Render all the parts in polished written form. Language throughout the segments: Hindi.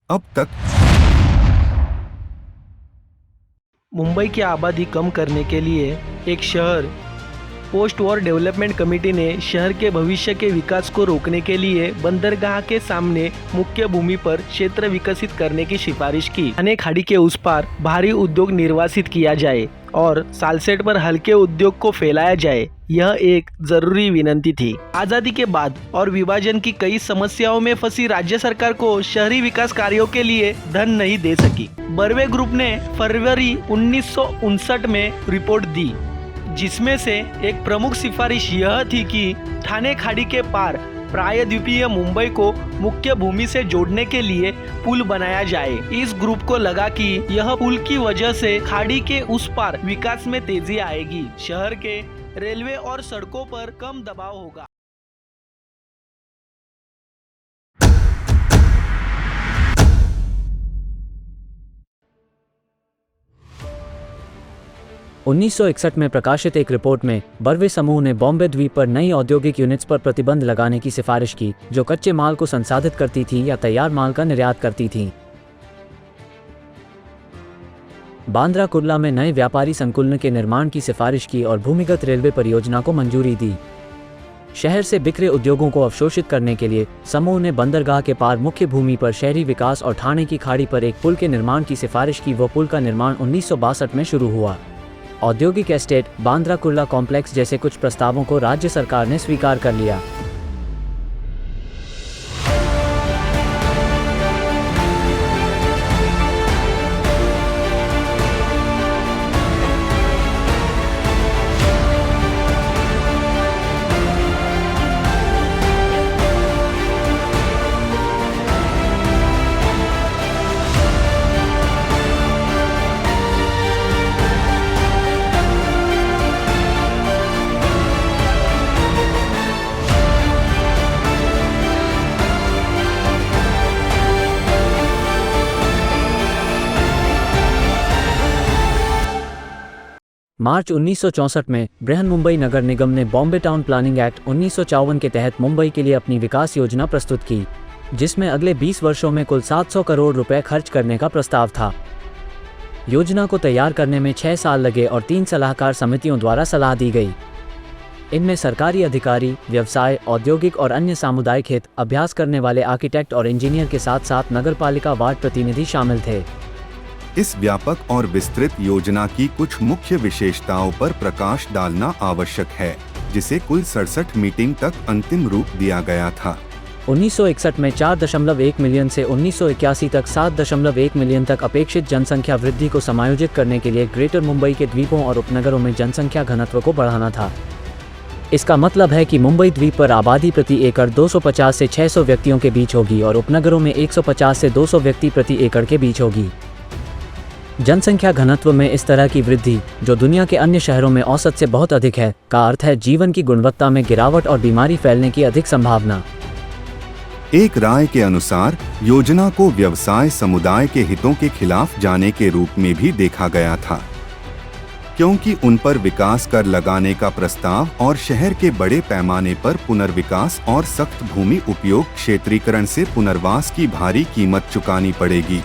अब तक मुंबई की आबादी कम करने के लिए एक शहर पोस्ट वॉर डेवलपमेंट कमेटी ने शहर के भविष्य के विकास को रोकने के लिए बंदरगाह के सामने मुख्य भूमि पर क्षेत्र विकसित करने की सिफारिश की। थाने खाड़ी के उस पार भारी उद्योग निर्वासित किया जाए और सालसेट पर हल्के उद्योग को फैलाया जाए, यह एक जरूरी विनती थी। आजादी के बाद और विभाजन की कई समस्याओं में फंसी राज्य सरकार को शहरी विकास कार्यों के लिए धन नहीं दे सकी। बर्वे ग्रुप ने फरवरी 1959 में रिपोर्ट दी, जिसमें से एक प्रमुख सिफारिश यह थी कि थाने खाड़ी के पार प्रायद्वीपीय मुंबई को मुख्य भूमि से जोड़ने के लिए पुल बनाया जाए। इस ग्रुप को लगा कि यह पुल की वजह से खाड़ी के उस पार विकास में तेजी आएगी, शहर के रेलवे और सड़कों पर कम दबाव होगा। उन्नीस में प्रकाशित एक रिपोर्ट में बर्वे समूह ने बॉम्बे द्वीप पर नई औद्योगिक यूनिट्स पर प्रतिबंध लगाने की सिफारिश की, जो कच्चे माल को संसाधित करती थी या तैयार माल का निर्यात करती थी। बांद्रा कुर्ला में नए व्यापारी संकुलन के निर्माण की सिफारिश की और भूमिगत रेलवे परियोजना को मंजूरी दी। शहर से बिखरे उद्योगों को अवशोषित करने के लिए समूह ने बंदरगाह के पार मुख्य भूमि पर शहरी विकास और ठाणे की खाड़ी पर एक पुल के निर्माण की सिफारिश की। वो पुल का निर्माण 1962 में शुरू हुआ। औद्योगिक एस्टेट, बांद्रा कुर्ला कॉम्प्लेक्स जैसे कुछ प्रस्तावों को राज्य सरकार ने स्वीकार कर लिया। मार्च 1964 में बृहन्मुंबई नगर निगम ने बॉम्बे टाउन प्लानिंग एक्ट 1954 के तहत मुंबई के लिए अपनी विकास योजना प्रस्तुत की, जिसमें अगले 20 वर्षों में कुल 700 करोड़ रुपए खर्च करने का प्रस्ताव था। योजना को तैयार करने में 6 साल लगे और 3 सलाहकार समितियों द्वारा सलाह दी गई। इनमें सरकारी अधिकारी, व्यवसाय, औद्योगिक और अन्य सामुदायिक हित अभ्यास करने वाले आर्किटेक्ट और इंजीनियर के साथ साथ नगरपालिका वार्ड प्रतिनिधि शामिल थे। इस व्यापक और विस्तृत योजना की कुछ मुख्य विशेषताओं पर प्रकाश डालना आवश्यक है, जिसे कुल 67 मीटिंग तक अंतिम रूप दिया गया था। 1961 में 4.1 मिलियन से 1981 तक 7.1 मिलियन तक अपेक्षित जनसंख्या वृद्धि को समायोजित करने के लिए ग्रेटर मुंबई के द्वीपों और उपनगरों में जनसंख्या घनत्व को बढ़ाना था। इसका मतलब है कि मुंबई द्वीप पर आबादी प्रति एकड़ 250 से 600 व्यक्तियों के बीच होगी और उपनगरों में 150 से 200 व्यक्ति प्रति एकड़ के बीच होगी। जनसंख्या घनत्व में इस तरह की वृद्धि, जो दुनिया के अन्य शहरों में औसत से बहुत अधिक है, का अर्थ है जीवन की गुणवत्ता में गिरावट और बीमारी फैलने की अधिक संभावना। एक राय के अनुसार योजना को व्यवसाय समुदाय के हितों के खिलाफ जाने के रूप में भी देखा गया था, क्योंकि उन पर विकास कर लगाने का प्रस्ताव और शहर के बड़े पैमाने पर पुनर्विकास और सख्त भूमि उपयोग क्षेत्रीकरण से पुनर्वास की भारी कीमत चुकानी पड़ेगी।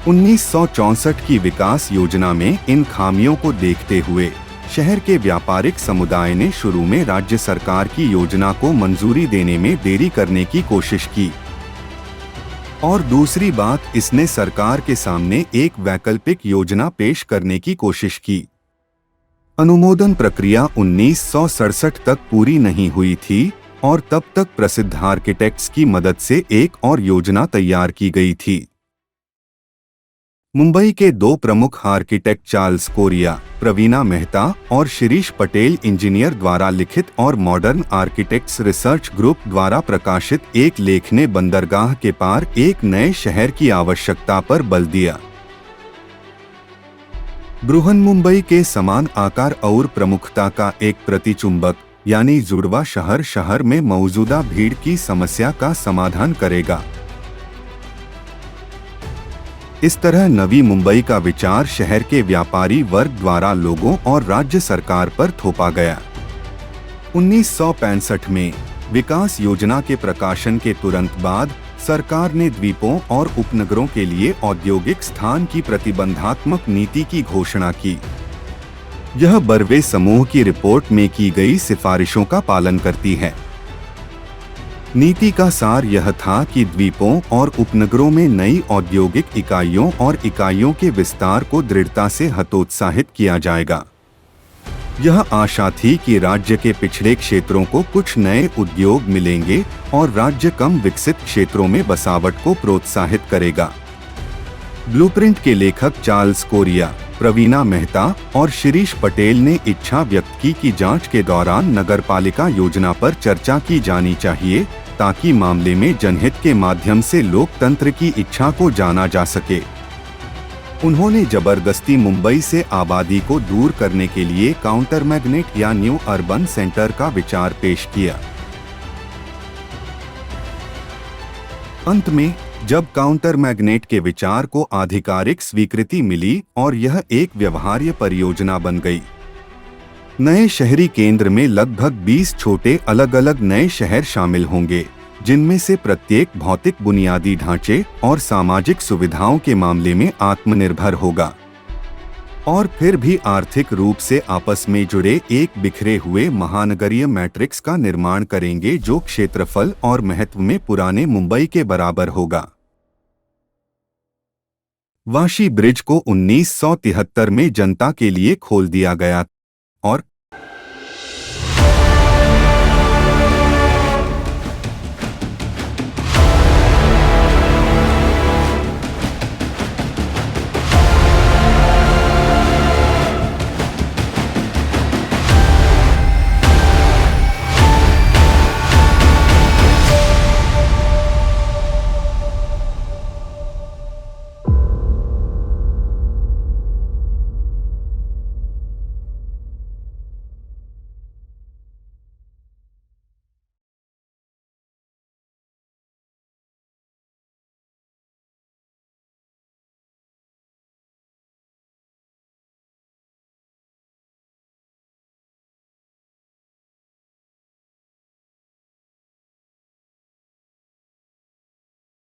1964 की विकास योजना में इन खामियों को देखते हुए शहर के व्यापारिक समुदाय ने शुरू में राज्य सरकार की योजना को मंजूरी देने में देरी करने की कोशिश की, और दूसरी बात, इसने सरकार के सामने एक वैकल्पिक योजना पेश करने की कोशिश की। अनुमोदन प्रक्रिया 1967 तक पूरी नहीं हुई थी और तब तक प्रसिद्ध आर्किटेक्ट्स की मदद से एक और योजना तैयार की गई थी। मुंबई के 2 प्रमुख आर्किटेक्ट चार्ल्स कोरिया, प्रवीणा मेहता और शिरीष पटेल इंजीनियर द्वारा लिखित और मॉडर्न आर्किटेक्ट्स रिसर्च ग्रुप द्वारा प्रकाशित एक लेख ने बंदरगाह के पार एक नए शहर की आवश्यकता पर बल दिया। बृहन्मुंबई के समान आकार और प्रमुखता का एक प्रतिचुंबक यानी जुड़वा शहर में मौजूदा भीड़ की समस्या का समाधान करेगा। इस तरह नवी मुंबई का विचार शहर के व्यापारी वर्ग द्वारा लोगों और राज्य सरकार पर थोपा गया। 1965 में विकास योजना के प्रकाशन के तुरंत बाद सरकार ने द्वीपों और उपनगरों के लिए औद्योगिक स्थान की प्रतिबंधात्मक नीति की घोषणा की। यह बर्वे समूह की रिपोर्ट में की गई सिफारिशों का पालन करती है। नीति का सार यह था कि द्वीपों और उपनगरों में नई औद्योगिक इकाइयों और इकाइयों के विस्तार को दृढ़ता से हतोत्साहित किया जाएगा। यह आशा थी कि राज्य के पिछड़े क्षेत्रों को कुछ नए उद्योग मिलेंगे और राज्य कम विकसित क्षेत्रों में बसावट को प्रोत्साहित करेगा। ब्लूप्रिंट के लेखक चार्ल्स कोरिया, प्रवीणा मेहता और शिरीष पटेल ने इच्छा व्यक्त की कि जांच के दौरान नगरपालिका योजना पर चर्चा की जानी चाहिए ताकि मामले में जनहित के माध्यम से लोकतंत्र की इच्छा को जाना जा सके। उन्होंने जबरदस्ती मुंबई से आबादी को दूर करने के लिए काउंटर मैग्नेट या न्यू अर्बन सेंटर का विचार पेश किया। अंत में जब काउंटर मैग्नेट के विचार को आधिकारिक स्वीकृति मिली और यह एक व्यवहार्य परियोजना बन गई। नए शहरी केंद्र में लगभग 20 छोटे अलग अलग नए शहर शामिल होंगे, जिनमें से प्रत्येक भौतिक बुनियादी ढांचे और सामाजिक सुविधाओं के मामले में आत्मनिर्भर होगा और फिर भी आर्थिक रूप से आपस में जुड़े एक बिखरे हुए महानगरीय मैट्रिक्स का निर्माण करेंगे जो क्षेत्रफल और महत्व में पुराने मुंबई के बराबर होगा। वाशी ब्रिज को 1973 में जनता के लिए खोल दिया गया